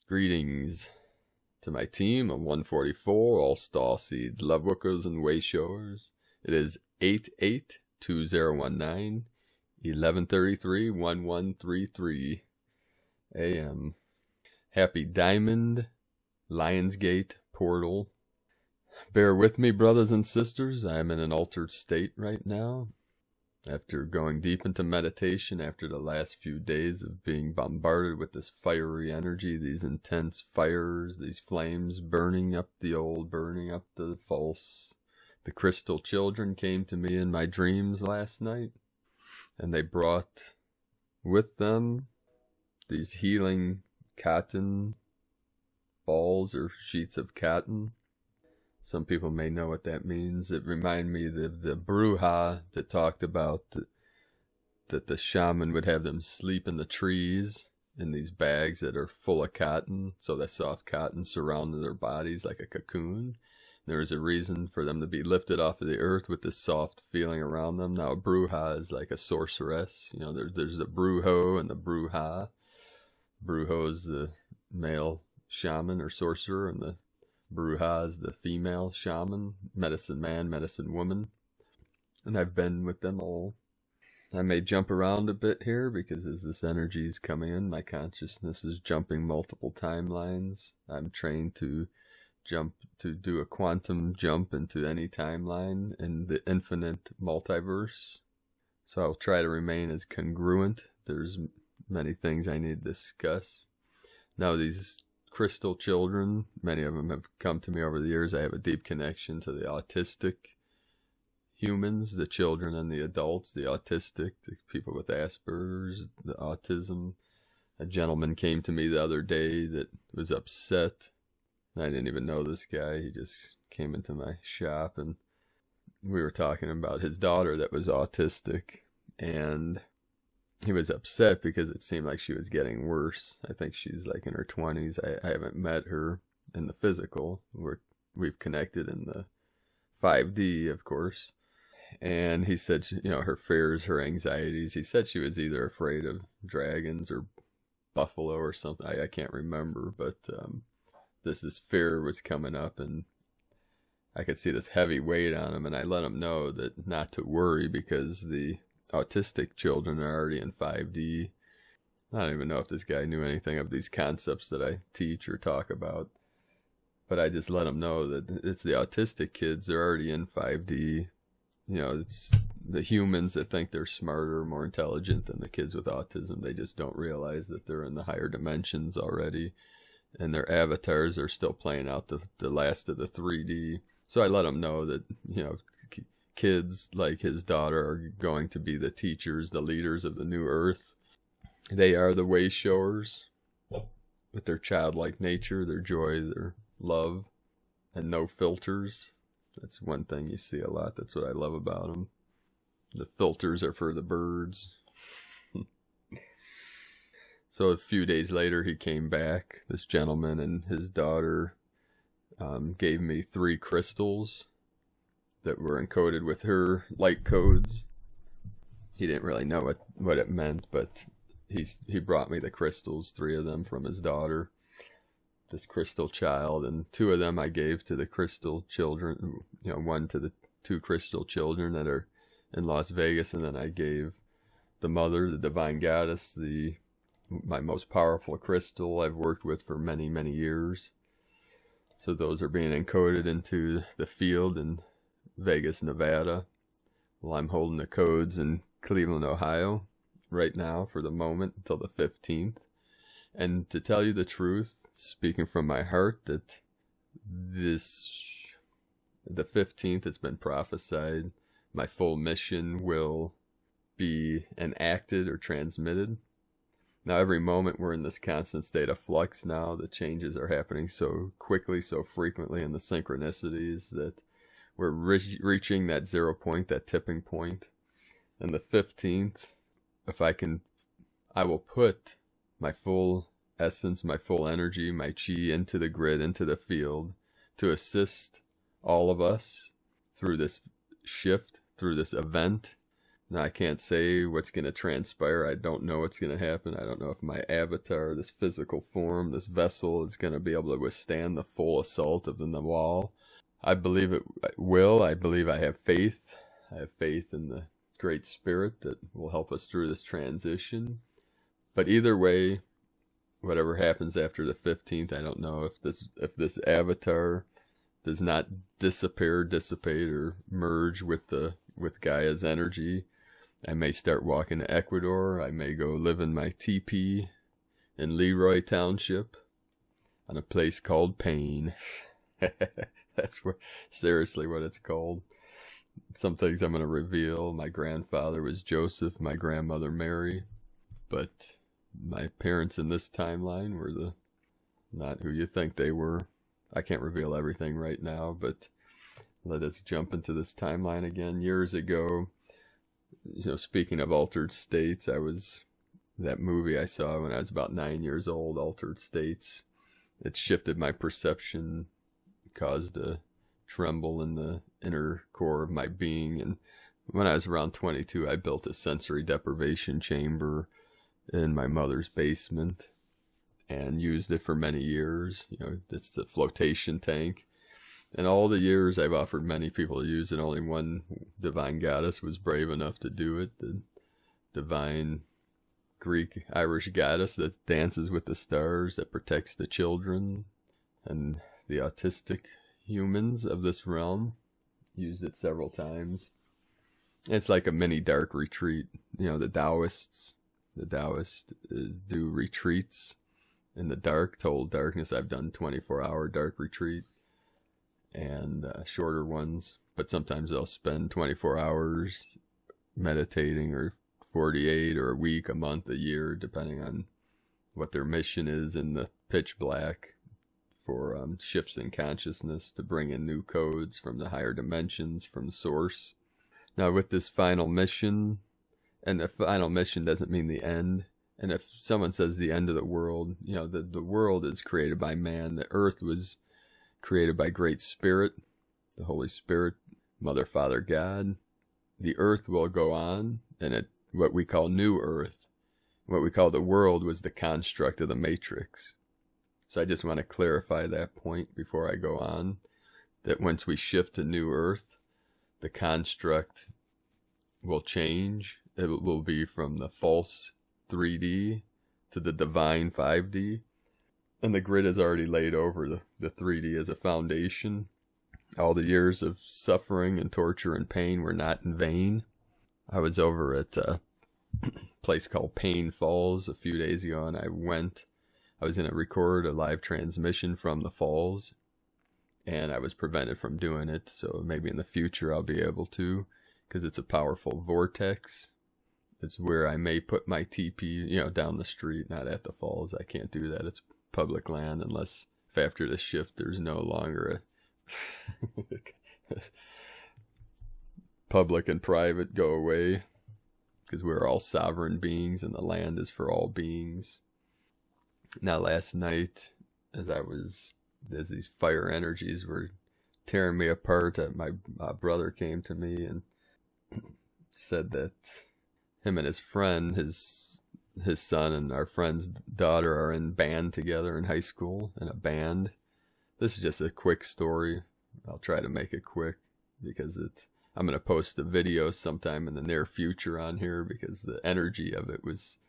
Greetings to my team of 144, all Starseeds, Lightworkers, and Wayshowers. It is 88-2019, 11:33 AM. Happy Diamond, Lionsgate portal. Bear with me, brothers and sisters. I am in an altered state right now. After going deep into meditation, after the last few days of being bombarded with this fiery energy, these intense fires, these flames burning up the old, burning up the false. The crystal children came to me in my dreams last night, and they brought with them these healing cotton balls or sheets of cotton. Some people may know what that means. It reminded me of the bruja that talked about that the shaman would have them sleep in the trees in these bags that are full of cotton, so that soft cotton surrounded their bodies like a cocoon. There is a reason for them to be lifted off of the earth with this soft feeling around them. Now, a bruja is like a sorceress. You know, there's the brujo and the bruja. Brujo is the male shaman or sorcerer, and the bruja is the female shaman, medicine man, medicine woman. And I've been with them all. I may jump around a bit here because as this energy is coming in, my consciousness is jumping multiple timelines. I'm trained to do a quantum jump into any timeline in the infinite multiverse. So I'll try to remain as congruent. There's many things I need to discuss. Now, these crystal children, many of them have come to me over the years. I have a deep connection to the autistic humans, the children and the adults, the autistic, the people with Asperger's, the autism. A gentleman came to me the other day that was upset. I didn't even know this guy. He just came into my shop and we were talking about his daughter that was autistic, and he was upset because it seemed like she was getting worse. I think she's like in her 20s. I haven't met her in the physical. We've connected in the 5D, of course. And he said, you know, her fears, her anxieties. He said she was either afraid of dragons or buffalo or something. I can't remember, but this fear was coming up, and I could see this heavy weight on him. And I let him know that not to worry because the autistic children are already in 5D. I don't even know if this guy knew anything of these concepts that I teach or talk about, but I just let him know that it's the autistic kids. They're already in 5D. You know, it's the humans that think they're smarter, more intelligent than the kids with autism. They just don't realize that they're in the higher dimensions already, and their avatars are still playing out the last of the 3D. So I let him know that, you know, kids like his daughter are going to be the teachers, the leaders of the new earth. They are the wayshowers with their childlike nature, their joy, their love, and no filters. That's one thing you see a lot. That's what I love about them. The filters are for the birds. So a few days later he came back, this gentleman, and his daughter gave me 3 crystals that were encoded with her light codes. He didn't really know what it meant, but he brought me the crystals, 3 of them from his daughter, this crystal child, and 2 of them I gave to the crystal children, you know, 1 to the 2 crystal children that are in Las Vegas, and then I gave the mother, the divine goddess, my most powerful crystal I've worked with for many, many years. So those are being encoded into the field in Vegas, Nevada. Well, I'm holding the codes in Cleveland, Ohio right now for the moment until the 15th. And to tell you the truth, speaking from my heart, that the 15th, it's been prophesied, my full mission will be enacted or transmitted. Now, every moment we're in this constant state of flux now. The changes are happening so quickly, so frequently, and the synchronicities that we're reaching that 0 point, that tipping point. And the 15th, if I can, I will put my full essence, my full energy, my chi into the grid, into the field to assist all of us through this shift, through this event, Now, I can't say what's going to transpire. I don't know what's going to happen. I don't know if my avatar, this physical form, this vessel, is going to be able to withstand the full assault of the Nawal. I believe it will. I believe I have faith. I have faith in the Great Spirit that will help us through this transition. But either way, whatever happens after the 15th, I don't know if this avatar does not dissipate, or merge with Gaia's energy. I may start walking to Ecuador. I may go live in my teepee in Leroy Township on a place called Pain. That's seriously what it's called. Some things I'm going to reveal. My grandfather was Joseph, my grandmother Mary, but my parents in this timeline were not who you think they were. I can't reveal everything right now, but let us jump into this timeline again. Years ago, speaking of altered states, that movie I saw when I was about 9 years old, Altered States. It shifted my perception, caused a tremble in the inner core of my being. And when I was around 22, I built a sensory deprivation chamber in my mother's basement and used it for many years. It's the flotation tank. And all the years I've offered many people to use it, only one divine goddess was brave enough to do it. The divine Greek-Irish goddess that dances with the stars, that protects the children and the autistic humans of this realm. Used it several times. It's like a mini dark retreat. The Taoists do retreats in the dark, total darkness. I've done 24-hour dark retreat and shorter ones, but sometimes they'll spend 24 hours meditating, or 48, or a week, a month, a year, depending on what their mission is in the pitch black, for shifts in consciousness to bring in new codes from the higher dimensions, from the source. Now with this final mission, and the final mission doesn't mean the end. And if someone says the end of the world, the world is created by man. The earth was created by Great Spirit, the Holy Spirit, Mother, Father, God. The earth will go on, and what we call New Earth, what we call the world, was the construct of the Matrix. So I just want to clarify that point before I go on, that once we shift to New Earth, the construct will change. It will be from the false 3D to the divine 5D. And the grid is already laid over the 3D as a foundation. All the years of suffering and torture and pain were not in vain. I was over at a place called Pain Falls a few days ago, and I was going to record a live transmission from the falls, and I was prevented from doing it. So maybe in the future I'll be able to, because it's a powerful vortex. It's where I may put my teepee, down the street, not at the falls. I can't do that. It's public land, unless if after the shift there's no longer a public and private go away, because we're all sovereign beings and the land is for all beings. Now last night, as these fire energies were tearing me apart, my brother came to me and said that him and his friend, his son and our friend's daughter, are in band together in high school, in a band. This is just a quick story. I'll try to make it quick, because I'm going to post a video sometime in the near future on here, because the energy of it was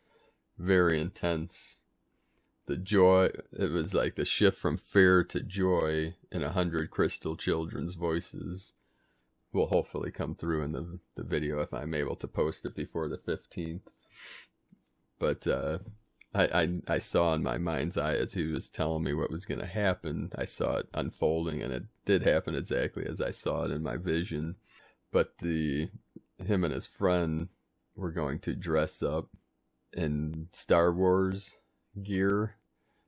very intense. The joy, it was like the shift from fear to joy in 100 crystal children's voices will hopefully come through in the video, if I'm able to post it before the 15th. But I saw in my mind's eye, as he was telling me what was going to happen, I saw it unfolding, and it did happen exactly as I saw it in my vision. But him and his friend were going to dress up in Star Wars gear.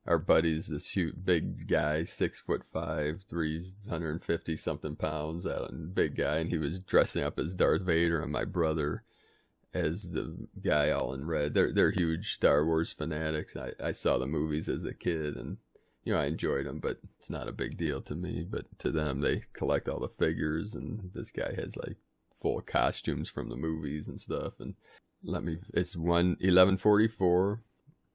Our buddy's this huge, big guy, 6'5", 350 something pounds, big guy, and he was dressing up as Darth Vader, and my brother as the guy all in red. They're huge Star Wars fanatics. I saw the movies as a kid, and I enjoyed them, but it's not a big deal to me. But to them, they collect all the figures, and this guy has like full of costumes from the movies and stuff. And it's 1144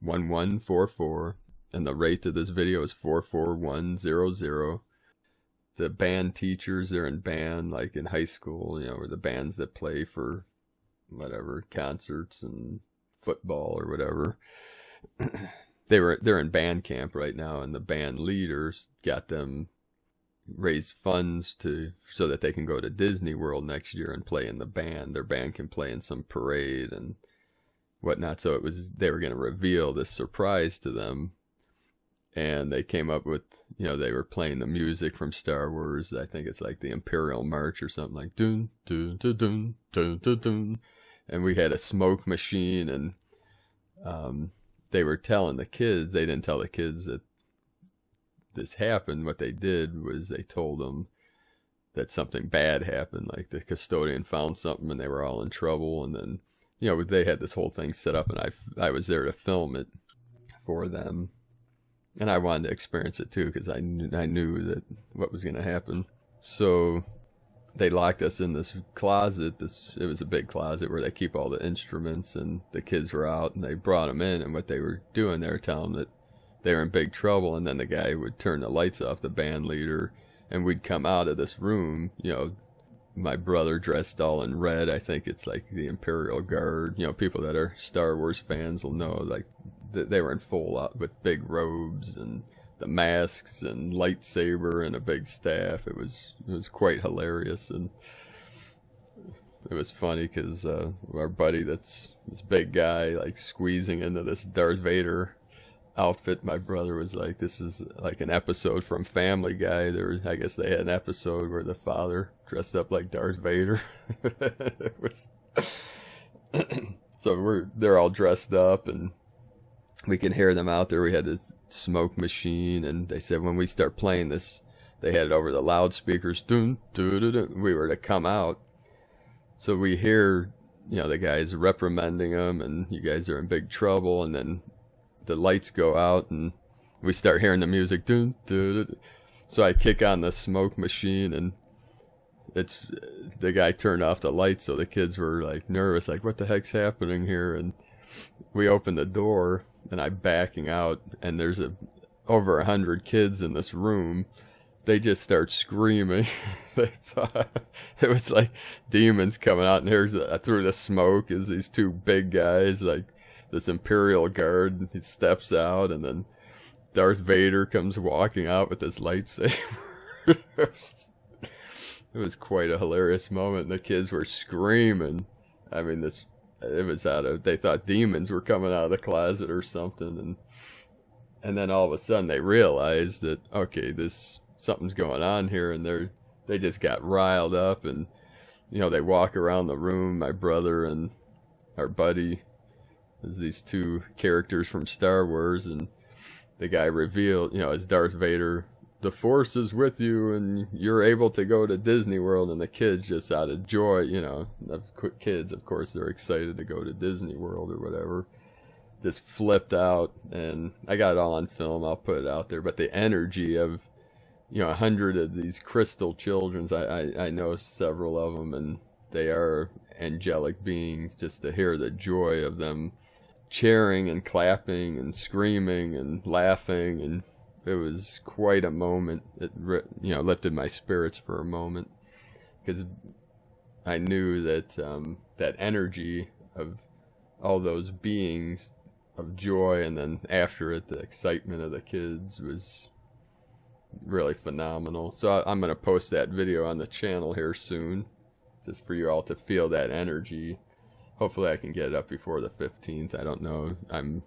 1144, and the rate of this video is 44100. The band teachers, they're in band like in high school, you know, or the bands that play for whatever, concerts and football or whatever. They're in band camp right now, and the band leaders got them raise funds so that they can go to Disney World next year and play in the band. Their band can play in some parade and whatnot. So they were going to reveal this surprise to them, and they came up with, you know, they were playing the music from Star Wars. I think it's like the Imperial March or something, like dun dun dun dun dun dun dun. And we had a smoke machine, and they were telling the kids, they didn't tell the kids that this happened. What they did was they told them that something bad happened, like the custodian found something and they were all in trouble. And then, you know, they had this whole thing set up, and I was there to film it for them, and I wanted to experience it too, because I knew that what was going to happen. So they locked us in this closet. It was a big closet where they keep all the instruments, and the kids were out, and they brought them in, and what they were doing, they were telling them that they were in big trouble. And then the guy would turn the lights off, the band leader, and we'd come out of this room, you know, my brother dressed all in red. I think it's like the Imperial Guard. You know, people that are Star Wars fans will know, like, they were in full out with big robes and the masks and lightsaber and a big staff. It was quite hilarious, and it was funny because our buddy, that's this big guy, like squeezing into this Darth Vader outfit. My brother was like, this is like an episode from Family Guy. I guess they had an episode where the father dressed up like Darth Vader. It was so they're all dressed up, and we can hear them out there. We had this smoke machine, and they said when we start playing this, they had it over the loudspeakers. Dun, dun, dun, dun. We were to come out, so we hear, you know, the guys reprimanding them, and you guys are in big trouble. And then the lights go out, and we start hearing the music. Dun, dun, dun. So I kick on the smoke machine, and the guy turned off the lights, so the kids were like nervous, like, what the heck's happening here? And we open the door, and I'm backing out, and there's over 100 kids in this room. They just start screaming. They thought it was like demons coming out, and here's through the smoke is these two big guys, like this Imperial Guard. He steps out, and then Darth Vader comes walking out with this lightsaber. It was quite a hilarious moment. The kids were screaming. I mean, it was they thought demons were coming out of the closet or something, and then all of a sudden they realized that, okay, something's going on here, and they just got riled up, and, you know, they walk around the room. My brother and our buddy is these two characters from Star Wars, and the guy revealed, you know, as Darth Vader, the Force is with you, and you're able to go to Disney World. And the kids, just out of joy, you know, kids, of course, they're excited to go to Disney World or whatever, just flipped out. And I got it all on film. I'll put it out there. But the energy of, you know, 100 of these crystal children, I know several of them, and they are angelic beings. Just to hear the joy of them cheering and clapping and screaming and laughing, and it was quite a moment. It, you know, lifted my spirits for a moment, because I knew that that energy of all those beings of joy, and then after it, the excitement of the kids was really phenomenal. So I'm going to post that video on the channel here soon, just for you all to feel that energy. Hopefully I can get it up before the 15th. I don't know. I'm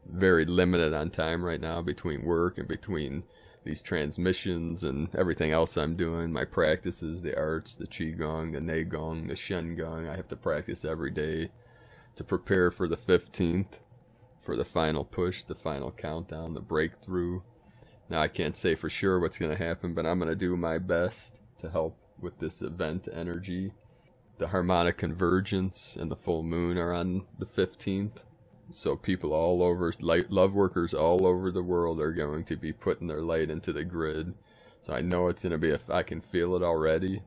very limited on time right now, between work and between these transmissions and everything else I'm doing. My practices, the arts, the Qigong, the Neigong, the Shen Gong. I have to practice every day to prepare for the 15th, for the final push, the final countdown, the breakthrough. Now I can't say for sure what's going to happen, but I'm going to do my best to help with this event energy. The harmonic convergence and the full moon are on the 15th. So people all over, love workers all over the world are going to be putting their light into the grid. So I know it's going to be, I can feel it already.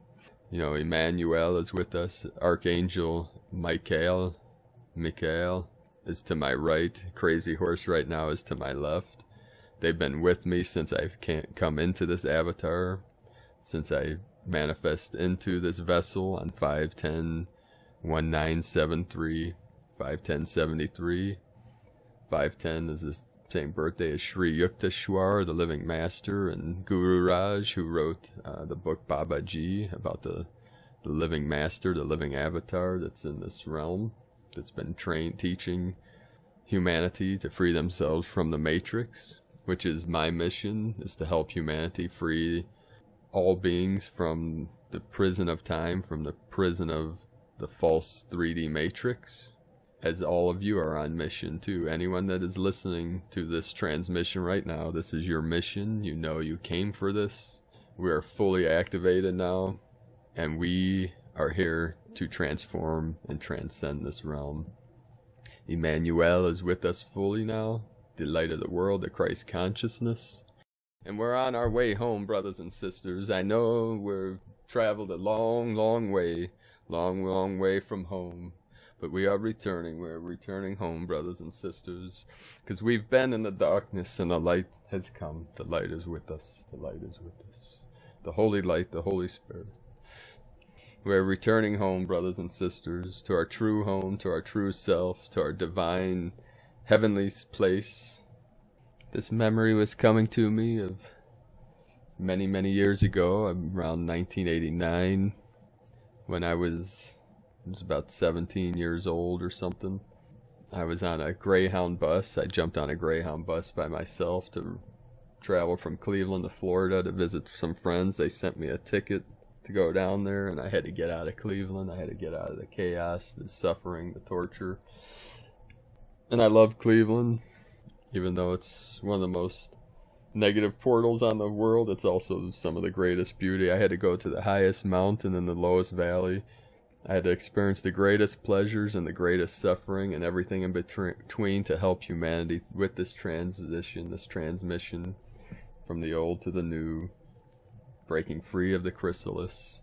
You know, Emmanuel is with us. Archangel Michael is to my right. Crazy Horse right now is to my left. They've been with me since I can't come into this avatar, since I manifest into this vessel on 5/10/1973, 5/10/73. 5/10 is the same birthday as Sri Yukteswar, the living master, and Guru Raj, who wrote the book Babaji about the living master, the living avatar that's in this realm, that's been teaching humanity to free themselves from the Matrix, which is my mission, is to help humanity free all beings from the prison of time, from the prison of the false 3D Matrix. As all of you are on mission too. Anyone that is listening to this transmission right now, this is your mission. You know you came for this. We are fully activated now, and we are here to transform and transcend this realm. Emmanuel is with us fully now, the light of the world, the Christ consciousness. And we're on our way home, brothers and sisters. I know we've traveled a long, long way from home. But we are returning. We're returning home, brothers and sisters. Because we've been in the darkness and the light has come. The light is with us. The light is with us. The holy light, the Holy Spirit. We're returning home, brothers and sisters, to our true home, to our true self, to our divine heavenly place. This memory was coming to me of many, many years ago, around 1989, when I was about 17 years old or something. I was on a Greyhound bus. I jumped on a Greyhound bus by myself to travel from Cleveland to Florida to visit some friends. They sent me a ticket to go down there, and I had to get out of Cleveland. I had to get out of the chaos, the suffering, the torture. And I love Cleveland, even though it's one of the most negative portals on the world. It's also some of the greatest beauty. I had to go to the highest mountain in the lowest valley. I had to experience the greatest pleasures and the greatest suffering and everything in between to help humanity with this transition, this transmission from the old to the new, breaking free of the chrysalis.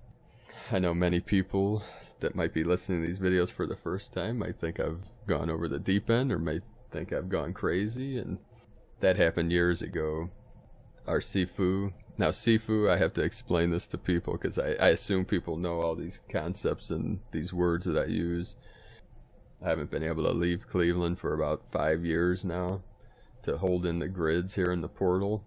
I know many people that might be listening to these videos for the first time might think I've gone over the deep end or might think I've gone crazy, and that happened years ago. Our Sifu. Now, Sifu, I have to explain this to people because I assume people know all these concepts and these words that I use. I haven't been able to leave Cleveland for about 5 years now to hold in the grids here in the portal.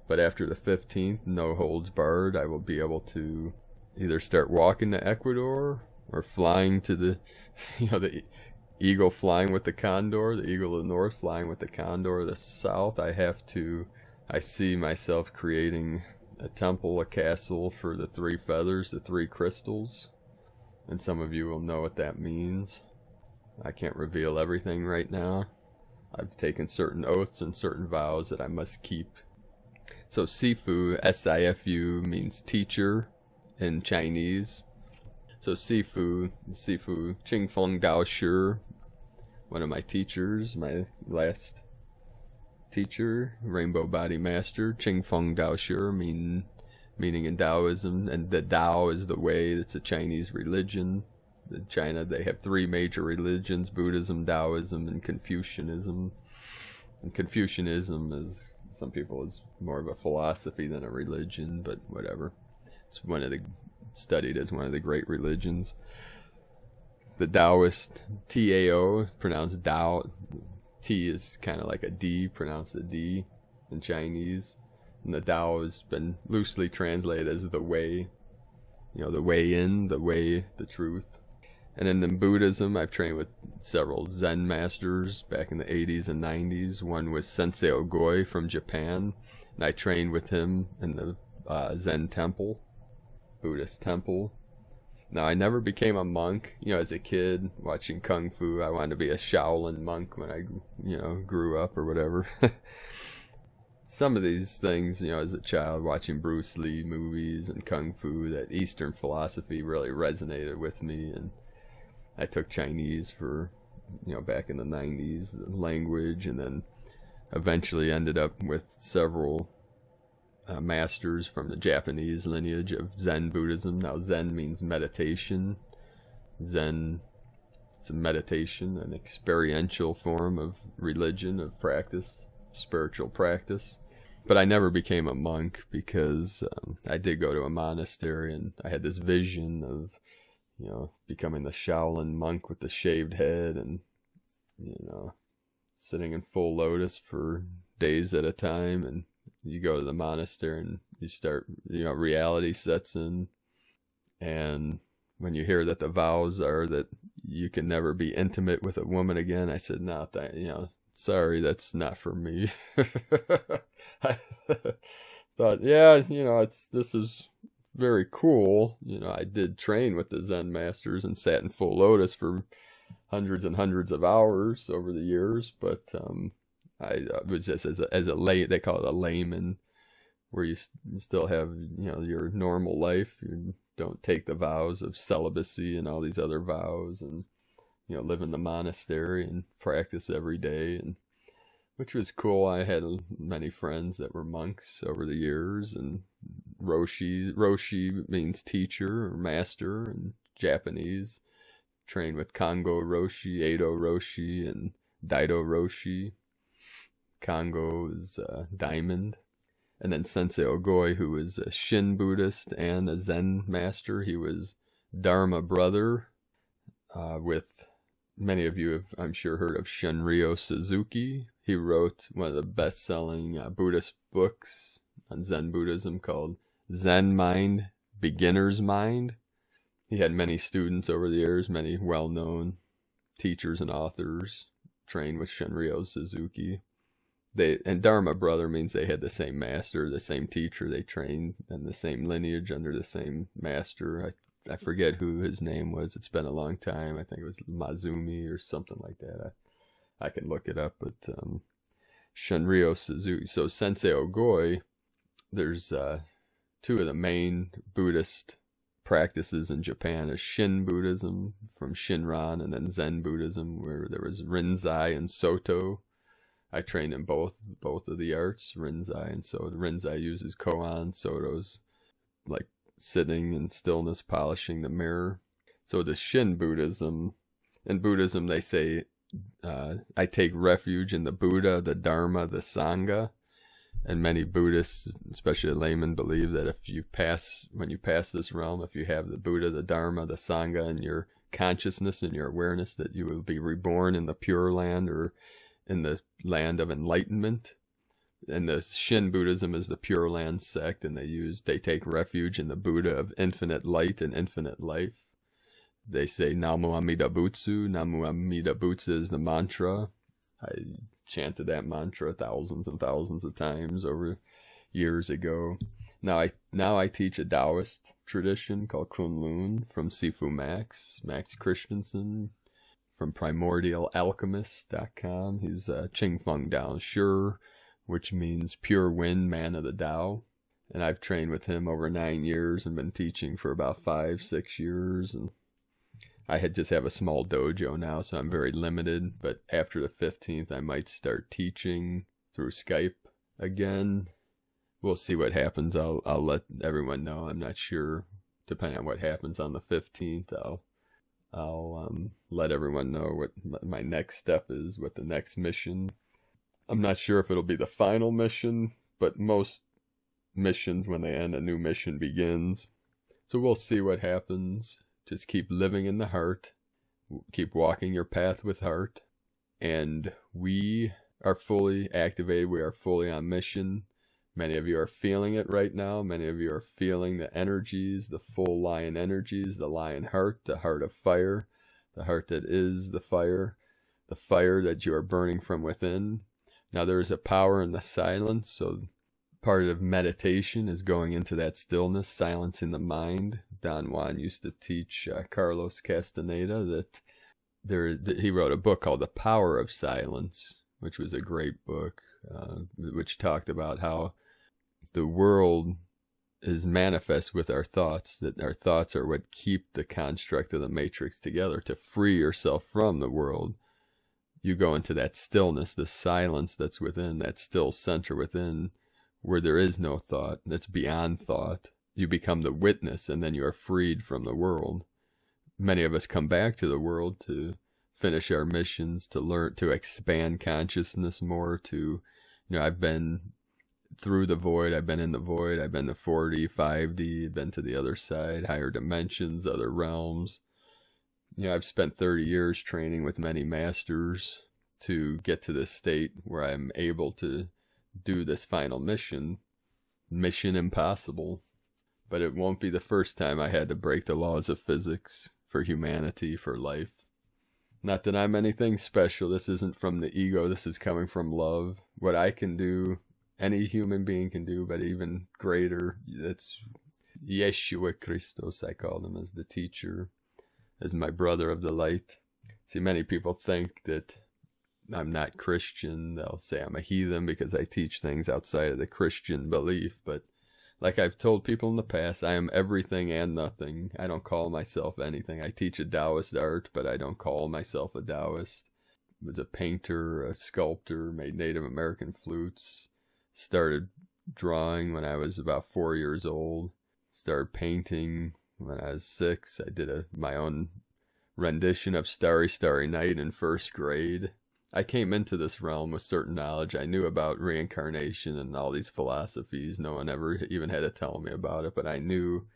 But after the 15th, no holds barred, I will be able to either start walking to Ecuador or flying to the, the eagle flying with the condor, the eagle of the north flying with the condor of the south. I see myself creating a temple, a castle for the 3 feathers, the 3 crystals. And some of you will know what that means. I can't reveal everything right now. I've taken certain oaths and certain vows that I must keep. So Sifu, S-I-F-U, means teacher in Chinese. So Sifu, Qing Feng Dao Shi, one of my teachers, my last teacher, Rainbow Body Master, Qing Feng Dao Shi, meaning in Taoism, and the Tao is the way. It's a Chinese religion. In China, they have 3 major religions: Buddhism, Taoism, and Confucianism. And Confucianism is, some people, is more of a philosophy than a religion, but whatever. It's studied as one of the great religions. The Taoist, T-A-O, pronounced Tao. T is kind of like a D, pronounced a D in Chinese. And the Tao has been loosely translated as the way. The way in, the way, the truth. And then in Buddhism, I've trained with several Zen masters back in the 80s and 90s. One was Sensei Ogoi from Japan. And I trained with him in the Zen temple, Buddhist temple. Now, I never became a monk. As a kid, watching Kung Fu, I wanted to be a Shaolin monk when I, grew up or whatever. Some of these things, as a child, watching Bruce Lee movies and Kung Fu, that Eastern philosophy really resonated with me. And I took Chinese for, back in the 90s, the language, and then eventually ended up with several masters from the Japanese lineage of Zen Buddhism. Now, Zen means meditation. Zen, it's a meditation, an experiential form of religion, of practice, spiritual practice. But I never became a monk because I did go to a monastery, and I had this vision of, you know, becoming the Shaolin monk with the shaved head and, you know, sitting in full lotus for days at a time. And you go to the monastery and you start, you know, reality sets in. And when you hear that the vows are that you can never be intimate with a woman again, I said, no, you know, sorry, that's not for me. I thought, yeah, you know, this is very cool. You know, I did train with the Zen masters and sat in full lotus for hundreds and hundreds of hours over the years, but I was just as a lay, they call it a layman, where you still have, you know, your normal life. You don't take the vows of celibacy and all these other vows, and, you know, live in the monastery and practice every day, and which was cool. I had many friends that were monks over the years, and Roshi means teacher or master in Japanese. Trained with Kongo Roshi, Edo Roshi, and Daido Roshi. Kongo is diamond. And then Sensei Ogoi, who was a Shin Buddhist and a Zen master. He was Dharma brother with, many of you have, I'm sure, heard of Shunryo Suzuki. He wrote one of the best-selling Buddhist books on Zen Buddhism called Zen Mind, Beginner's Mind. He had many students over the years, many well-known teachers and authors trained with Shunryo Suzuki. And Dharma brother means they had the same master, the same teacher. They trained in the same lineage under the same master. I forget who his name was. It's been a long time. I think it was Mazumi or something like that. I can look it up, but Shunryo Suzuki. So Sensei Ogoi, there's two of the main Buddhist practices in Japan is Shin Buddhism from Shinran, and then Zen Buddhism, where there was Rinzai and Soto. I trained in both of the arts, Rinzai and Soto. Rinzai uses koan, Soto's like sitting in stillness, polishing the mirror. So the Shin Buddhism, in Buddhism they say, I take refuge in the Buddha, the Dharma, the Sangha. And many Buddhists, especially laymen, believe that when you pass this realm, if you have the Buddha, the Dharma, the Sangha in your consciousness and your awareness, that you will be reborn in the Pure Land or in the land of enlightenment. And the Shin Buddhism is the Pure Land sect, and they take refuge in the Buddha of infinite light and infinite life. They say Namu Amida Butsu. Namu Amida Butsu is the mantra. I chanted that mantra thousands and thousands of times over years ago. Now I teach a Taoist tradition called Kunlun from Sifu Max Christensen from primordialalchemist.com. He's Ching Feng Dao Shi, which means pure wind, man of the Tao. And I've trained with him over 9 years and been teaching for about 5-6 years. And I just have a small dojo now, so I'm very limited. But after the 15th, I might start teaching through Skype again. We'll see what happens. I'll let everyone know. I'm not sure. Depending on what happens on the 15th, I'll let everyone know what my next step is, what the next mission. I'm not sure if it'll be the final mission, but most missions, when they end, a new mission begins. So we'll see what happens. Just keep living in the heart. Keep walking your path with heart. And we are fully activated. We are fully on mission. Many of you are feeling it right now. Many of you are feeling the energies, the full lion energies, the lion heart, the heart of fire, the heart that is the fire that you are burning from within. Now there is a power in the silence, so part of meditation is going into that stillness, silencing the mind. Don Juan used to teach Carlos Castaneda that he wrote a book called The Power of Silence, which was a great book, which talked about how the world is manifest with our thoughts, that our thoughts are what keep the construct of the matrix together. To free yourself from the world, you go into that stillness, the silence that's within, that still center within, where there is no thought, that's beyond thought. You become the witness, and then you are freed from the world. Many of us come back to the world to finish our missions, to learn, to expand consciousness more, to, I've been through the void, I've been in the void, I've been to 4D, 5D, been to the other side, higher dimensions, other realms. I've spent 30 years training with many masters to get to this state where I'm able to do this final mission impossible. But it won't be the first time I had to break the laws of physics for humanity, for life. Not that I'm anything special. This isn't from the ego. This is coming from love. What I can do, any human being can do, but even greater. It's Yeshua Christos, I call him, as the teacher, as my brother of the light. See, many people think that I'm not Christian. They'll say I'm a heathen because I teach things outside of the Christian belief. But like I've told people in the past, I am everything and nothing. I don't call myself anything. I teach a Taoist art, but I don't call myself a Taoist. I was a painter, a sculptor, made Native American flutes. Started drawing when I was about 4 years old. Started painting when I was 6. I did my own rendition of Starry, Starry Night in 1st grade. I came into this realm with certain knowledge. I knew about reincarnation and all these philosophies. No one ever even had to tell me about it, but I knew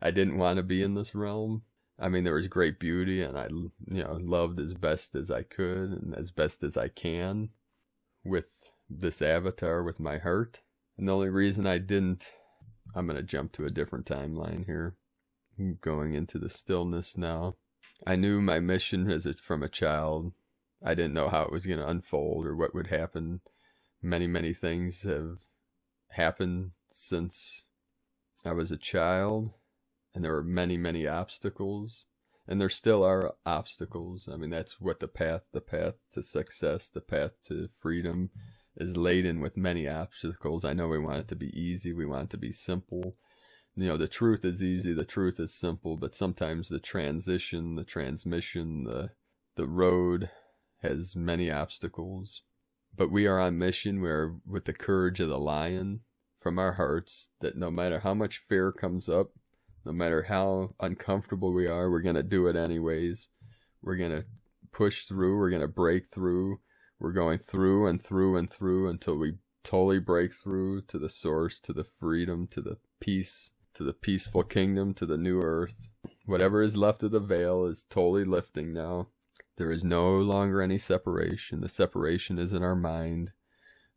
I didn't want to be in this realm. I mean, there was great beauty, and I, loved as best as I could and as best as I can with this avatar, with my heart. And the only reason I didn't, I'm going to jump to a different timeline here. I'm going into the stillness now. I knew my mission from a child. I didn't know how it was going to unfold or what would happen. Many, many things have happened since I was a child, and there were many, many obstacles, and there still are obstacles. I mean, that's what the path to success, the path to freedom is laden with many obstacles. I know we want it to be easy. We want it to be simple. The truth is easy. The truth is simple, but sometimes the transition, the transmission, the road has many obstacles. But we are on mission. We're with the courage of the lion from our hearts, that no matter how much fear comes up, no matter how uncomfortable we are, we're going to do it anyways. We're going to push through. We're going to break through. We're going through and through and through until we totally break through to the source, to the freedom, to the peace, to the peaceful kingdom, to the new earth. Whatever is left of the veil is totally lifting now. There is no longer any separation. The separation is in our mind.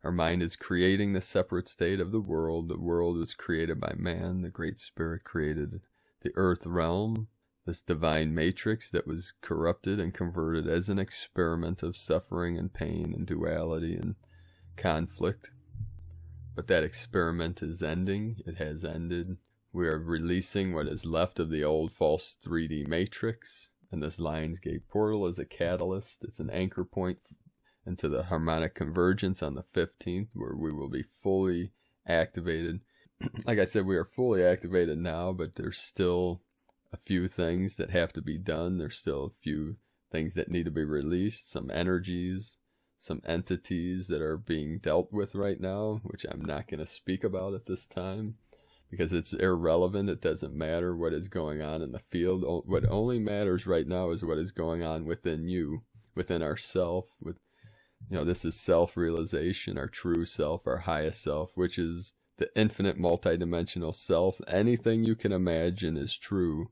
Our mind is creating the separate state of the world. The world was created by man. The Great Spirit created the earth realm, this divine matrix that was corrupted and converted as an experiment of suffering and pain and duality and conflict. But that experiment is ending. It has ended. We are releasing what is left of the old false 3D matrix. And this Lionsgate portal is a catalyst. It's an anchor point into the harmonic convergence on the 15th, where we will be fully activated. Like I said, we are fully activated now, but there's still a few things that have to be done. There's still a few things that need to be released, some energies, some entities that are being dealt with right now, which I'm not going to speak about at this time, because it's irrelevant. It doesn't matter what is going on in the field. What only matters right now is what is going on within you, within ourself. This is self-realization, our true self, our highest self, which is the infinite multidimensional self. Anything you can imagine is true.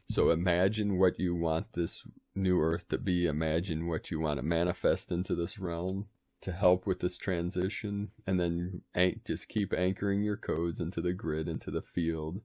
So imagine what you want this new earth to be. Imagine what you want to manifest into this realm to help with this transition, and then just keep anchoring your codes into the grid, into the field.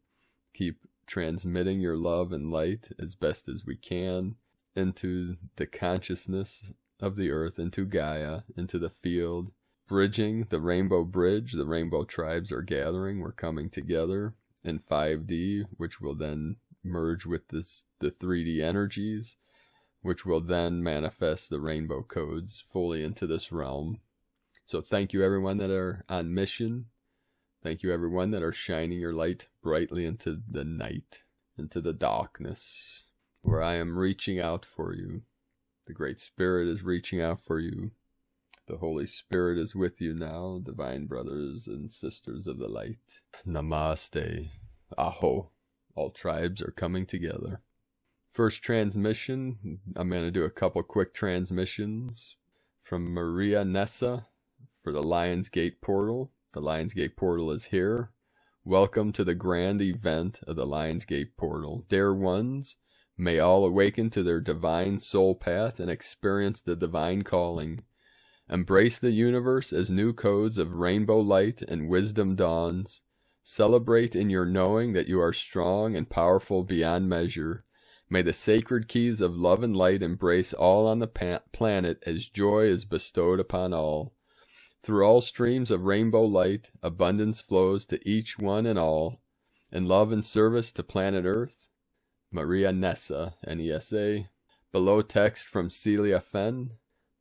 Keep transmitting your love and light as best as we can into the consciousness of the earth, into Gaia, into the field, bridging the rainbow bridge. The rainbow tribes are gathering. We're coming together in 5D, which will then merge with the 3D energies, which will then manifest the rainbow codes fully into this realm. So thank you everyone that are on mission. Thank you everyone that are shining your light brightly into the night, into the darkness, where I am reaching out for you. The Great Spirit is reaching out for you. The Holy Spirit is with you now, divine brothers and sisters of the light. Namaste. Aho. All tribes are coming together. First transmission, I'm going to do a couple quick transmissions from Maria Nessa for the Lionsgate portal. The Lionsgate portal is here. Welcome to the grand event of the Lionsgate portal. Dear ones, may all awaken to their divine soul path and experience the divine calling. Embrace the universe as new codes of rainbow light and wisdom dawns. Celebrate in your knowing that you are strong and powerful beyond measure. May the sacred keys of love and light embrace all on the planet as joy is bestowed upon all. Through all streams of rainbow light, abundance flows to each one and all. In love and service to planet Earth, Maria Nessa, N-E-S-A. Below text from Celia Fenn.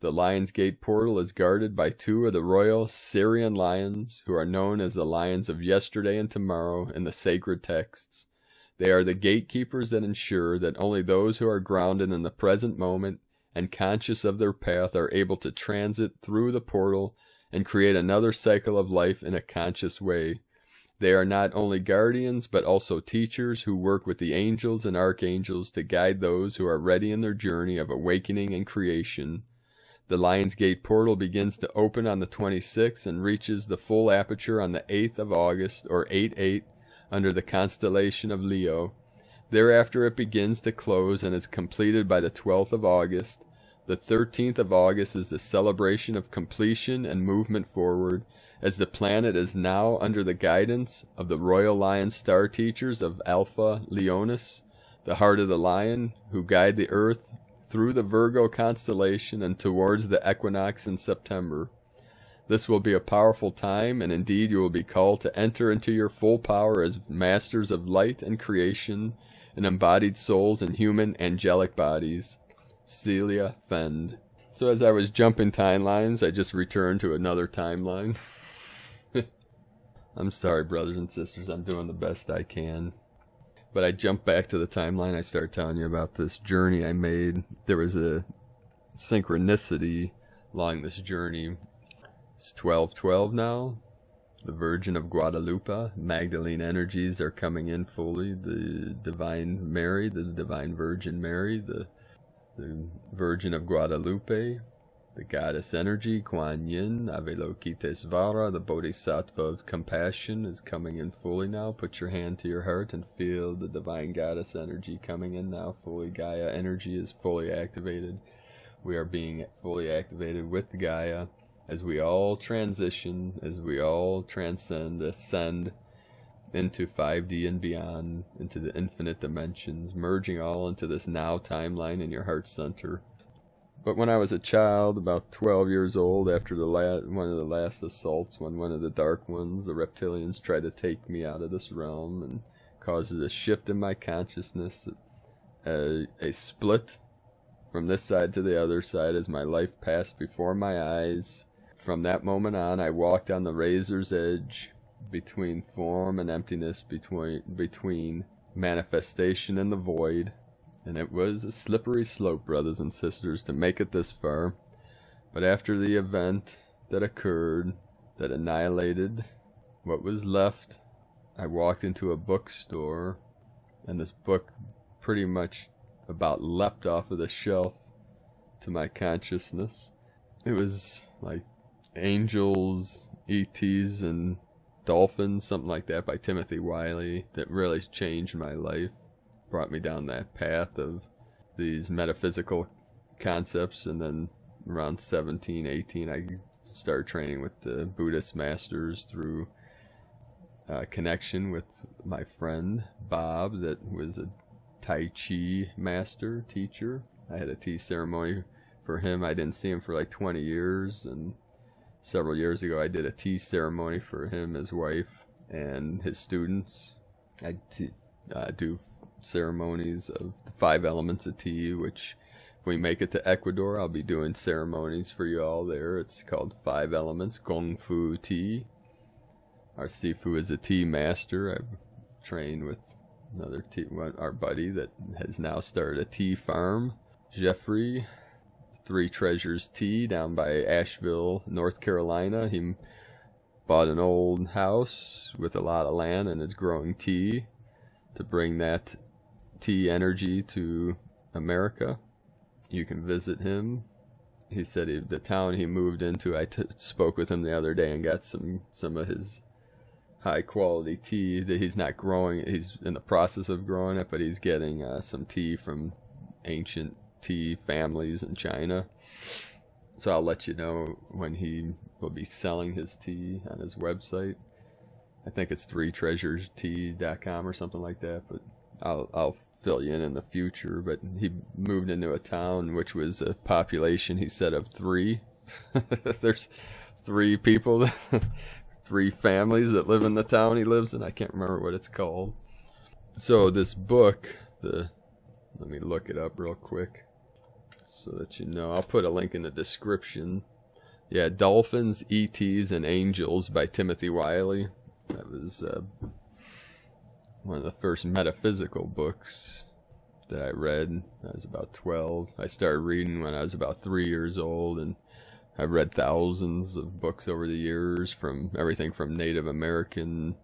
The Lionsgate portal is guarded by two of the royal Syrian lions, who are known as the lions of yesterday and tomorrow in the sacred texts. They are the gatekeepers that ensure that only those who are grounded in the present moment and conscious of their path are able to transit through the portal and create another cycle of life in a conscious way. They are not only guardians, but also teachers who work with the angels and archangels to guide those who are ready in their journey of awakening and creation. The Lionsgate portal begins to open on the 26th and reaches the full aperture on the 8th of August, or 8/8, under the constellation of Leo. Thereafter it begins to close and is completed by the 12th of August. The 13th of August is the celebration of completion and movement forward, as the planet is now under the guidance of the Royal Lion Star Teachers of Alpha Leonis, the heart of the lion, who guide the Earth through the Virgo constellation and towards the equinox in September. This will be a powerful time, and indeed you will be called to enter into your full power as masters of light and creation, and embodied souls in human angelic bodies. Celia Fend. So as I was jumping timelines, I just returned to another timeline. I'm sorry, brothers and sisters, I'm doing the best I can. But I jumped back to the timeline. I started telling you about this journey I made. There was a synchronicity along this journey. It's 12/12 now. The Virgin of Guadalupe. Magdalene energies are coming in fully. The Divine Mary, the Divine Virgin Mary, the Virgin of Guadalupe, the Goddess Energy, Kuan Yin, Avalokitesvara, the Bodhisattva of Compassion is coming in fully now. Put your hand to your heart and feel the Divine Goddess Energy coming in now fully. Gaia energy is fully activated. We are being fully activated with Gaia as we all transition, as we all transcend, ascend into 5D and beyond, into the infinite dimensions, merging all into this now timeline in your heart center. But when I was a child, about 12 years old, after one of the last assaults, when one of the Dark Ones, the reptilians, tried to take me out of this realm and causes a shift in my consciousness, a split from this side to the other side as my life passed before my eyes. From that moment on, I walked on the razor's edge between form and emptiness, between manifestation and the void. And it was a slippery slope, brothers and sisters, to make it this far. But after the event that occurred, that annihilated what was left, I walked into a bookstore, and this book pretty much about leapt off of the shelf to my consciousness. It was like Angels, ETs, and Dolphins, something like that, by Timothy Wiley, that really changed my life. Brought me down that path of these metaphysical concepts. And then around 17, 18, I started training with the Buddhist masters through connection with my friend Bob, that was a Tai Chi master, teacher. I had a tea ceremony for him. I didn't see him for like 20 years, and several years ago I did a tea ceremony for him, his wife, and his students. I do ceremonies of the 5 elements of tea, which if we make it to Ecuador, I'll be doing ceremonies for you all there. It's called 5 elements Gong Fu tea. Our Sifu is a tea master. I've trained with another tea, our buddy that has now started a tea farm, Jeffrey. Three Treasures Tea down by Asheville, North Carolina. He bought an old house with a lot of land and is growing tea to bring that tea energy to America. You can visit him. He said the town he moved into, I spoke with him the other day and got some of his high quality tea that he's not growing. He's in the process of growing it, but he's getting some tea from ancient tea families in China. So I'll let you know when he will be selling his tea on his website. I think it's 3treasurestea.com or something like that, but I'll fill you in the future. But he moved into a town which was a population, he said, of 3. There's 3 people, 3 families that live in the town he lives in. I can't remember what it's called. So this book, let me look it up real quick so that you know. I'll put a link in the description. Yeah, Dolphins, ETs, and Angels by Timothy Wiley. That was one of the first metaphysical books that I read. I was about 12. I started reading when I was about 3 years old, and I've read thousands of books over the years, from everything from Native American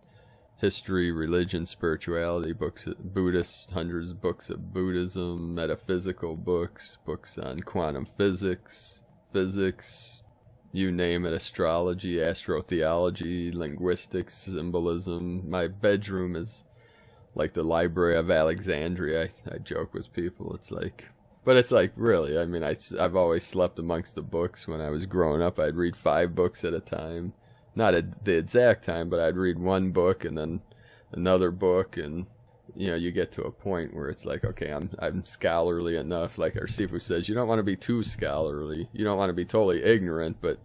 history, religion, spirituality, books, Buddhist, hundreds of books of Buddhism, metaphysical books, books on quantum physics, you name it, astrology, astrotheology, linguistics, symbolism. My bedroom is like the Library of Alexandria. I joke with people. It's like, but it's like, really, I mean, I've always slept amongst the books. When I was growing up, I'd read 5 books at a time. Not at the exact time, but I'd read one book and then another book, and you know, you get to a point where it's like, okay, I'm scholarly enough. Like our Sifu says, you don't want to be too scholarly. You don't want to be totally ignorant, but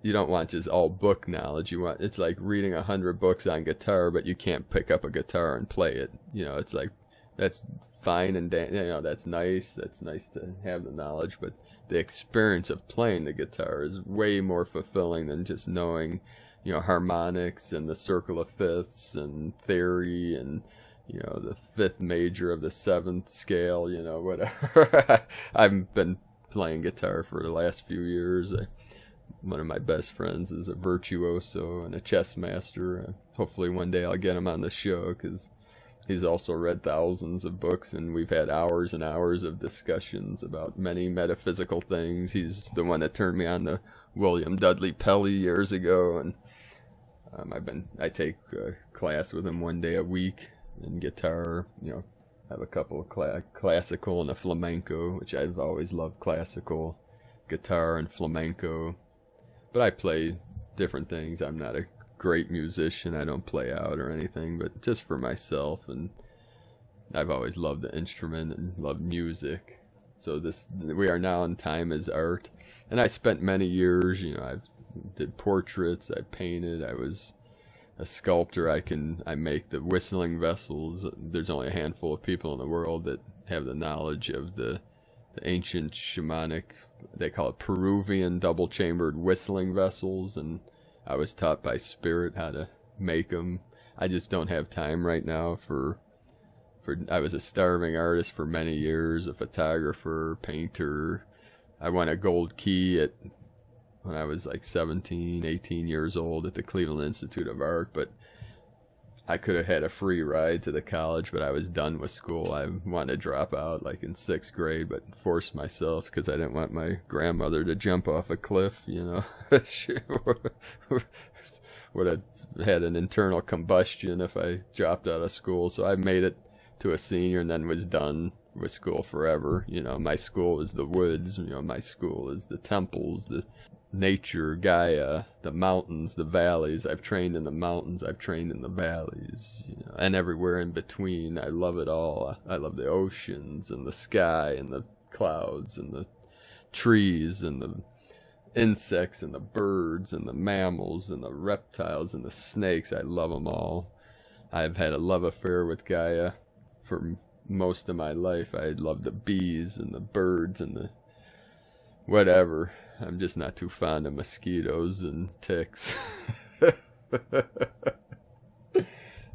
you don't want just all book knowledge. It's like reading 100 books on guitar, but you can't pick up a guitar and play it. You know, it's like, that's fine and you know, that's nice. That's nice to have the knowledge, but the experience of playing the guitar is way more fulfilling than just knowing, you know, harmonics and the circle of fifths and theory and, you know, the 5th major of the 7th scale, you know, whatever. I've been playing guitar for the last few years. One of my best friends is a virtuoso and a chess master. Hopefully one day I'll get him on the show, because he's also read thousands of books, and we've had hours and hours of discussions about many metaphysical things. He's the one that turned me on to William Dudley Pelley years ago, and I take a class with him one day a week in guitar. You know, have a couple of classical and a flamenco, which I've always loved, classical guitar and flamenco. But I play different things. I'm not a great musician. I don't play out or anything, but just for myself. And I've always loved the instrument and loved music. So we are now in time as art. And I spent many years, you know, I did portraits, I painted, I was a sculptor. I make the whistling vessels. There's only a handful of people in the world that have the knowledge of the ancient shamanic, they call it Peruvian double-chambered whistling vessels, and I was taught by spirit how to make them. I just don't have time right now I was a starving artist for many years, a photographer, painter. I won a gold key when I was like 17, 18 years old at the Cleveland Institute of Art, but I could have had a free ride to the college, but I was done with school. I wanted to drop out like in 6th grade, but forced myself because I didn't want my grandmother to jump off a cliff, you know. She would have had an internal combustion if I dropped out of school. So I made it to a senior and then was done with school forever. You know, my school is the woods, you know, my school is the temples, the nature, Gaia, the mountains, the valleys. I've trained in the mountains, I've trained in the valleys, you know, and everywhere in between. I love it all. I love the oceans and the sky and the clouds and the trees and the insects and the birds and the mammals and the reptiles and the snakes. I love them all. I've had a love affair with Gaia for most of my life. I love the bees and the birds and the whatever. I'm just not too fond of mosquitoes and ticks.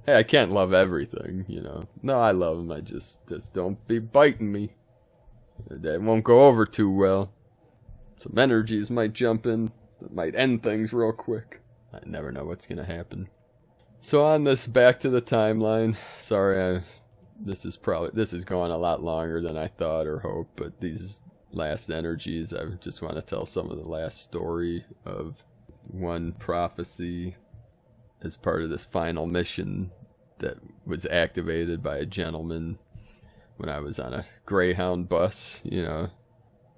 Hey, I can't love everything, you know. No, I love them. I just don't be biting me. That won't go over too well. some energies might jump in that might end things real quick. I never know what's gonna happen. So on this back to the timeline, sorry, this is going a lot longer than I thought or hoped, but these last energies, I just want to tell some of the last story of one prophecy as part of this final mission that was activated by a gentleman when I was on a Greyhound bus, you know,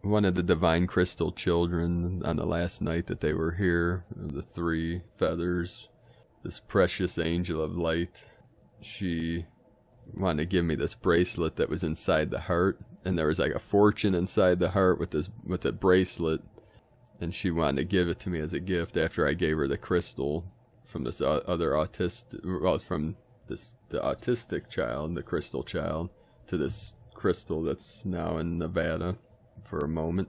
one of the Divine Crystal children on the last night that they were here, the 3 feathers, this precious angel of light. She wanted to give me this bracelet that was inside the heart, and there was like a fortune inside the heart with the bracelet, and she wanted to give it to me as a gift after I gave her the crystal from this other autistic, well, from this the autistic child, the crystal child, to this crystal that's now in Nevada for a moment.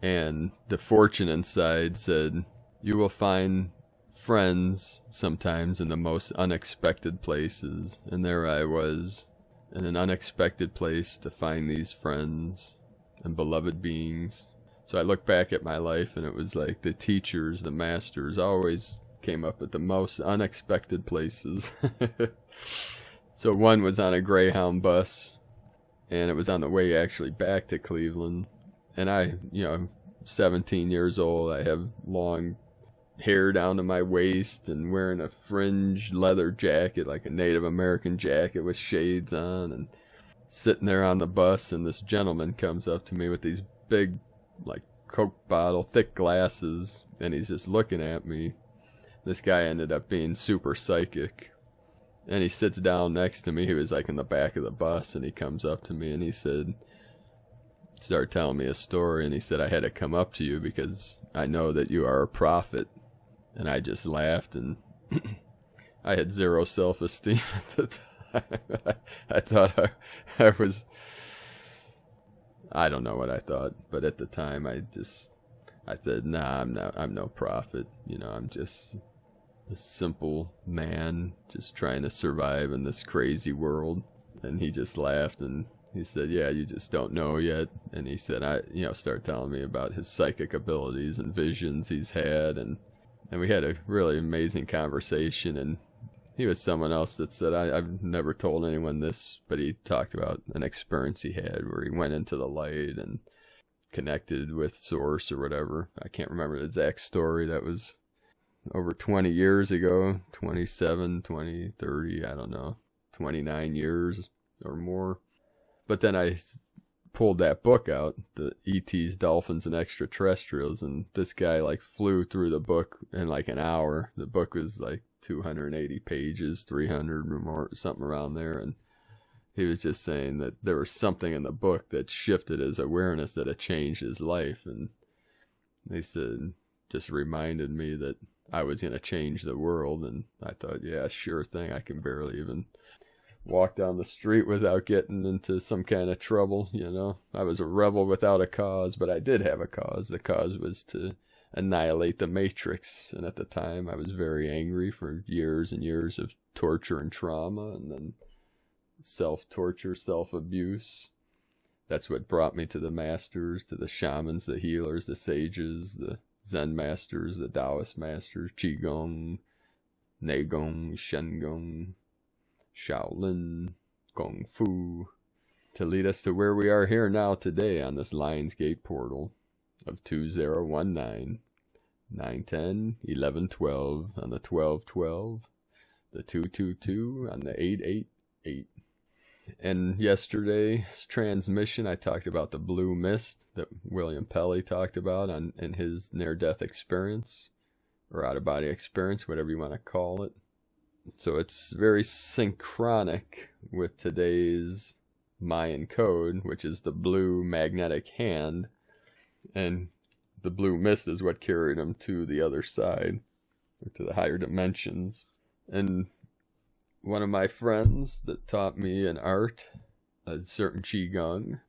And the fortune inside said, "You will find friends sometimes in the most unexpected places." And there I was, in an unexpected place to find these friends and beloved beings. So I look back at my life, and it was like the teachers, the masters, always came up at the most unexpected places. So one was on a Greyhound bus, and it was on the way actually back to Cleveland. And I, you know, I'm 17 years old, I have long hair down to my waist and wearing a fringed leather jacket, like a Native American jacket with shades on, and sitting there on the bus, and this gentleman comes up to me with these big, like, Coke bottle, thick glasses, and he's just looking at me. This guy ended up being super psychic, and he sits down next to me. He was like in the back of the bus, and he comes up to me and he started telling me a story, and he said, "I had to come up to you because I know that you are a prophet." And I just laughed, and I had zero self-esteem at the time. I thought I was, I don't know what I thought, but at the time I said, "Nah, I'm no prophet. You know, I'm just a simple man just trying to survive in this crazy world." And he just laughed, and he said, "Yeah, you just don't know yet." And he said, started telling me about his psychic abilities and visions he's had, and we had a really amazing conversation. And he was someone else that said, I've never told anyone this, but he talked about an experience he had where he went into the light and connected with Source or whatever. I can't remember the exact story. That was over 20 years ago, 27, 20, 30, I don't know, 29 years or more. But then I pulled that book out, the ETs, Dolphins, and Extraterrestrials, and this guy like flew through the book in like an hour. The book was like 280 pages, 300 or more, something around there, and he was just saying that there was something in the book that shifted his awareness, that had changed his life. And they said, just reminded me that I was going to change the world. And I thought, yeah, sure thing. I can barely even walk down the street without getting into some kind of trouble, you know. I was a rebel without a cause, but I did have a cause. The cause was to annihilate the Matrix. And at the time, I was very angry for years and years of torture and trauma, and then self-torture, self-abuse. That's what brought me to the masters, to the shamans, the healers, the sages, the Zen masters, the Taoist masters, Qigong, Neigong, Shengong, Shaolin, Kung Fu, to lead us to where we are here now today on this Lionsgate portal of 2019, 910, 1112 on the 1212, the 222 on the 888. And yesterday's transmission, I talked about the blue mist that William Pelly talked about in his near-death experience, or out-of-body experience, whatever you want to call it. So it's very synchronic with today's Mayan code, which is the blue magnetic hand. And the blue mist is what carried him to the other side, or to the higher dimensions. And one of my friends that taught me an art, a certain Qigong,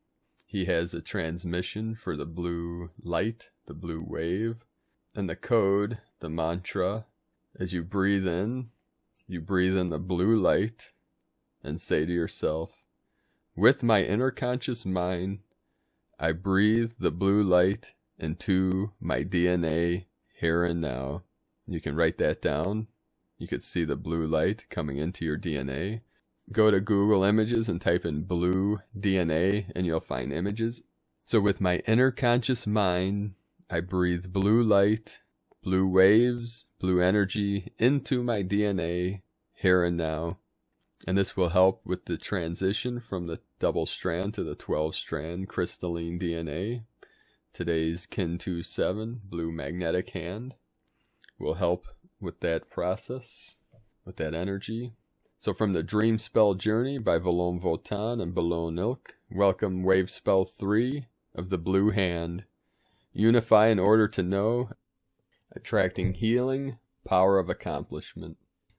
he has a transmission for the blue light, the blue wave. And the code, the mantra, as you breathe in the blue light and say to yourself, "With my inner conscious mind, I breathe the blue light into my DNA here and now. You can write that down. You could see the blue light coming into your DNA. Go to Google Images and type in blue DNA and you'll find images. So with my inner conscious mind, I breathe blue light, blue waves, blue energy into my DNA here and now. And this will help with the transition from the double strand to the 12 strand crystalline DNA. Today's Kin 27 blue magnetic hand will help with that process, with that energy. So from the Dream Spell Journey by Valon Votan and Balon Ilk, welcome Wave Spell 3 of the Blue Hand. Unify in order to know, attracting healing, power of accomplishment.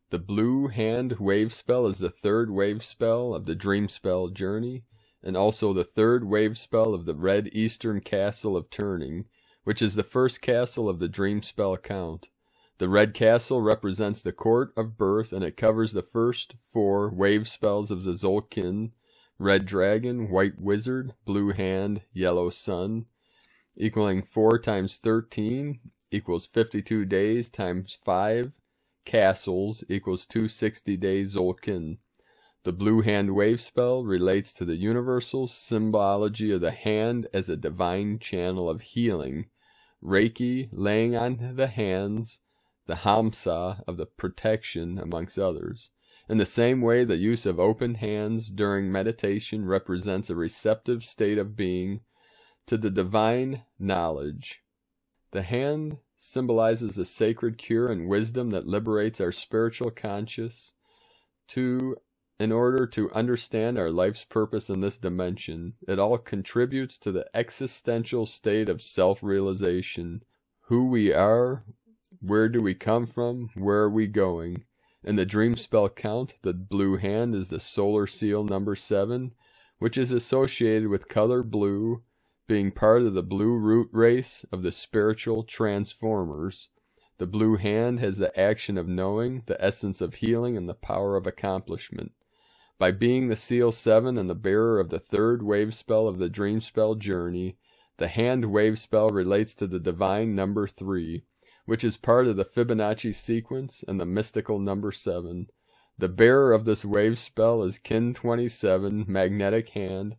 The Blue Hand wave spell is the third wave spell of the Dream Spell Journey, and also the third wave spell of the Red Eastern Castle of Turning, which is the first castle of the Dream Spell count. The Red Castle represents the Court of Birth, and it covers the first 4 wave spells of the Zolkin: Red Dragon, White Wizard, Blue Hand, Yellow Sun, equaling 4 times 13 equals 52 days times 5 castles equals 260 days Zolkin. The Blue Hand wave spell relates to the universal symbology of the hand as a divine channel of healing, Reiki laying on the hands, the Hamsa of the protection, amongst others. In the same way, the use of open hands during meditation represents a receptive state of being to the divine knowledge. The hand symbolizes a sacred cure and wisdom that liberates our spiritual conscious in order to understand our life's purpose in this dimension. It all contributes to the existential state of self-realization. Who we are, where do we come from, where are we going? In the Dream Spell count, the Blue Hand is the solar seal number 7, which is associated with color blue, being part of the blue root race of the spiritual transformers. The Blue Hand has the action of knowing, the essence of healing, and the power of accomplishment. By being the Seal 7 and the bearer of the third wave spell of the Dream Spell Journey, the Hand wave spell relates to the divine number 3, which is part of the Fibonacci sequence and the mystical number 7. The bearer of this wave spell is Kin 27 magnetic hand,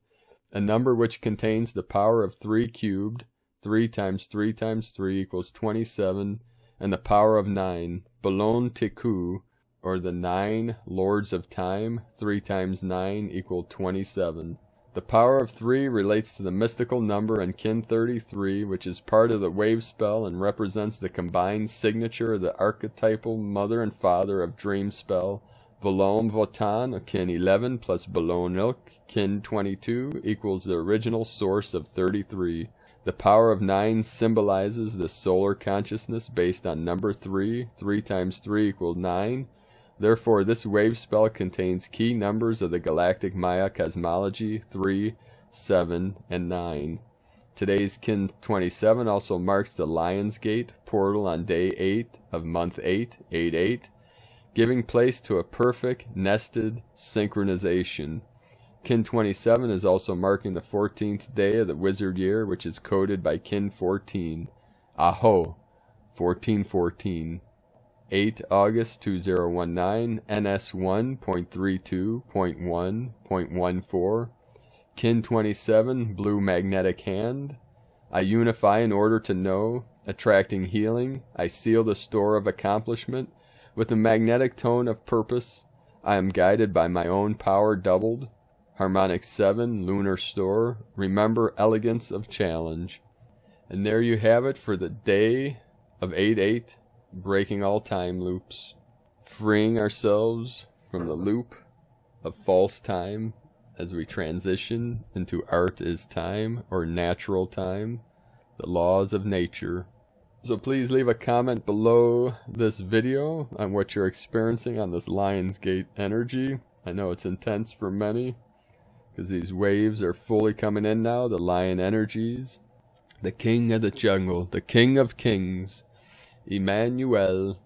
a number which contains the power of 3 cubed, 3 times 3 times 3 equals 27, and the power of 9, Balon Tiku, or the 9 Lords of Time, 3 times 9 equal 27. The power of 3 relates to the mystical number in Kin 33, which is part of the wave spell and represents the combined signature of the archetypal mother and father of Dream Spell. Valon Votan, Kin 11 plus Balon Ilk, Kin 22 equals the original source of 33. The power of 9 symbolizes the solar consciousness based on number 3. 3 times 3 equals 9. Therefore, this wave spell contains key numbers of the Galactic Maya cosmology 3, 7, and 9. Today's Kin 27 also marks the Lionsgate portal on day 8 of month 8, 8-8, giving place to a perfect nested synchronization. Kin 27 is also marking the 14th day of the Wizard Year, which is coded by Kin 14. Aho, 1414. 8 August 2019, NS 1.32.1.14. Kin 27, Blue Magnetic Hand. I unify in order to know, attracting healing. I seal the store of accomplishment. With the magnetic tone of purpose, I am guided by my own power doubled. Harmonic 7, Lunar Store. Remember elegance of challenge. And there you have it for the day of 8-8, breaking all time loops. Freeing ourselves from the loop of false time as we transition into art is time, or natural time, the laws of nature. So please leave a comment below this video on what you're experiencing on this Lionsgate energy. I know it's intense for many, because these waves are fully coming in now, the lion energies. The king of the jungle, the king of kings, Emmanuel,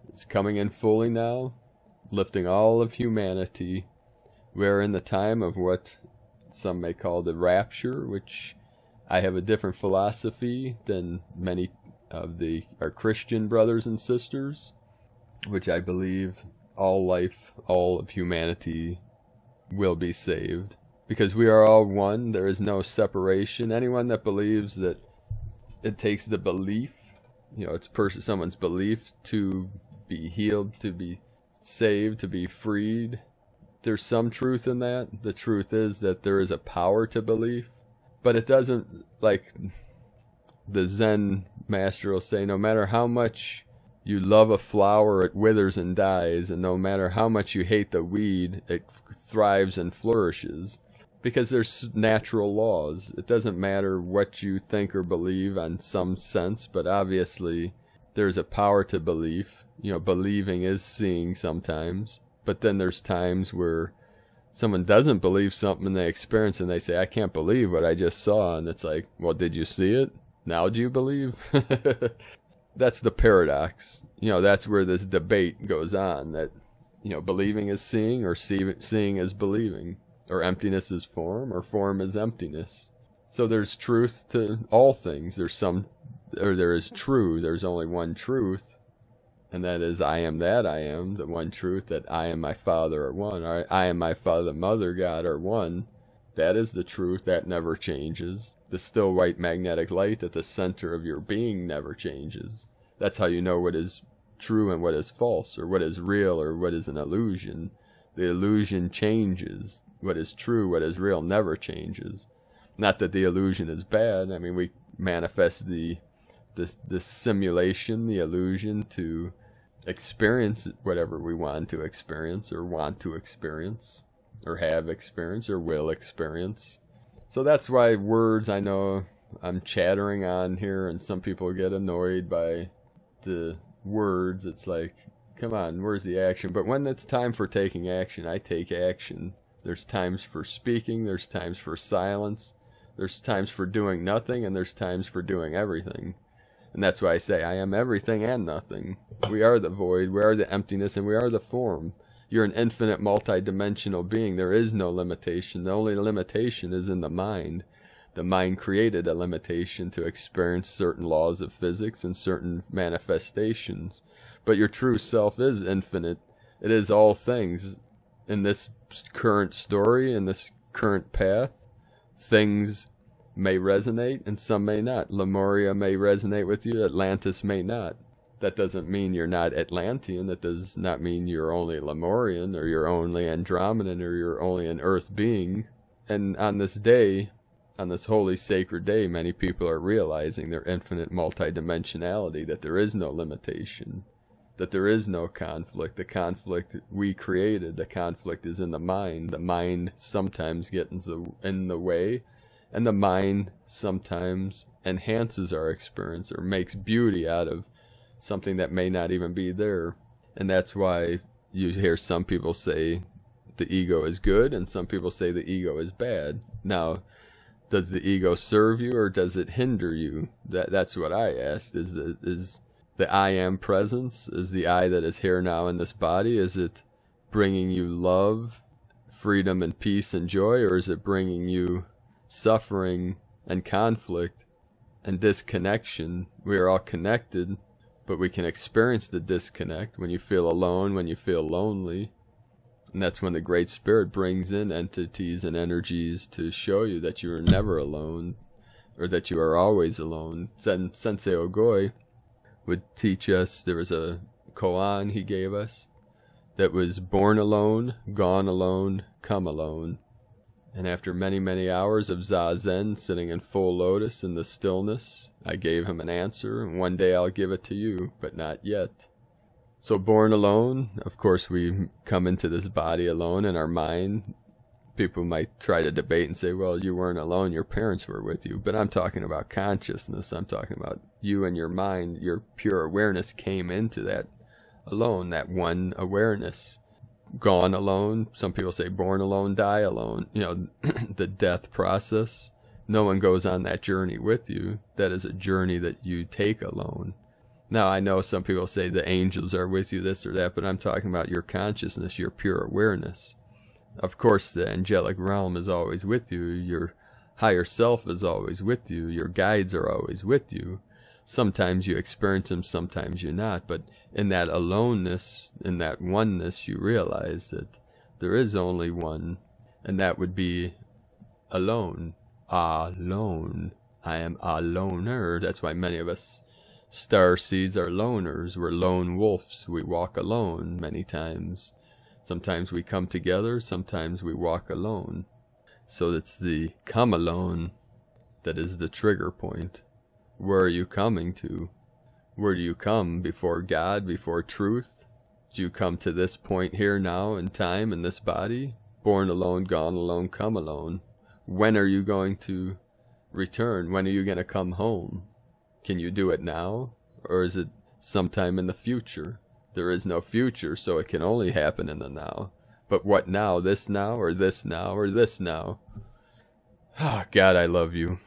is coming in fully now, lifting all of humanity. We're in the time of what some may call the rapture, which I have a different philosophy than many of our Christian brothers and sisters, which I believe all life, all of humanity will be saved. Because we are all one, there is no separation. Anyone that believes that it takes the belief, it's someone's belief to be healed, to be saved, to be freed, there's some truth in that. The truth is that there is a power to belief, but it doesn't, like the Zen master will say, no matter how much you love a flower, it withers and dies, and no matter how much you hate the weed, it thrives and flourishes. Because there's natural laws. It doesn't matter what you think or believe on some sense, but obviously there's a power to belief. Believing is seeing sometimes. But then there's times where someone doesn't believe something and they experience it and they say, I can't believe what I just saw. And it's like, well, did you see it? Now do you believe? That's the paradox. That's where this debate goes on. That, believing is seeing, or seeing is believing. Or emptiness is form, or form is emptiness. So there's truth to all things. There is true. There's only one truth. And that is, I am that I am. The one truth that I and my Father are one. Or I and my Father, Mother, God are one. That is the truth. That never changes. The still white magnetic light at the center of your being never changes. That's how you know what is true and what is false, or what is real, or what is an illusion. The illusion changes. What is true, what is real, never changes. Not that the illusion is bad. I mean, we manifest the simulation, the illusion, to experience whatever we want to experience, or have experienced, or will experience. So that's why words, I know I'm chattering on here, and some people get annoyed by the words. It's like, come on, where's the action? But when it's time for taking action, I take action. There's times for speaking, there's times for silence, there's times for doing nothing, and there's times for doing everything. And that's why I say I am everything and nothing. We are the void, we are the emptiness, and we are the form. You're an infinite multi-dimensional being. There is no limitation. The only limitation is in the mind. The mind created a limitation to experience certain laws of physics and certain manifestations. But your true self is infinite. It is all things. In this current story, in this current path, things may resonate and some may not. Lemuria may resonate with you, Atlantis may not. That doesn't mean you're not Atlantean. That does not mean you're only Lemurian, or you're only Andromedan, or you're only an Earth being. And on this day, on this holy sacred day, many people are realizing their infinite multidimensionality, that there is no limitation. That there is no conflict. The conflict we created, the conflict is in the mind. The mind sometimes gets in the way, and the mind sometimes enhances our experience, or makes beauty out of something that may not even be there. And that's why you hear some people say the ego is good, and some people say the ego is bad. Now, does the ego serve you, or does it hinder you? That's what I asked. Is the I am presence, is the I that is here now in this body, is it bringing you love, freedom and peace and joy, or is it bringing you suffering and conflict and disconnection? We are all connected, but we can experience the disconnect when you feel alone, when you feel lonely. And that's when the Great Spirit brings in entities and energies to show you that you are never alone, or that you are always alone. Sensei Ogoi would teach us, there was a koan he gave us that was born alone, gone alone, come alone. And after many, many hours of Zazen, sitting in full lotus in the stillness, I gave him an answer, and one day I'll give it to you, but not yet. So born alone, of course we come into this body alone in our mind. People might try to debate and say, well, you weren't alone, your parents were with you. But I'm talking about consciousness. I'm talking about you and your mind. Your pure awareness came into that alone, that one awareness. Gone alone. Some people say born alone, die alone. The death process. No one goes on that journey with you. That is a journey that you take alone. Now, I know some people say the angels are with you, this or that, but I'm talking about your consciousness, your pure awareness. Of course, the angelic realm is always with you. Your higher self is always with you. Your guides are always with you. Sometimes you experience them, sometimes you're not. But in that aloneness, in that oneness, you realize that there is only one, and that would be alone. Alone. I am a loner. That's why many of us starseeds are loners. We're lone wolves. We walk alone many times. Sometimes we come together, sometimes we walk alone. So it's the come alone that is the trigger point. Where are you coming to? Where do you come? Before God, before truth? Do you come to this point here now in time, in this body? Born alone, gone alone, come alone. When are you going to return? When are you going to come home? Can you do it now? Or is it sometime in the future? There is no future, so it can only happen in the now. But what now? This now, or this now, or this now? Ah, God, I love you.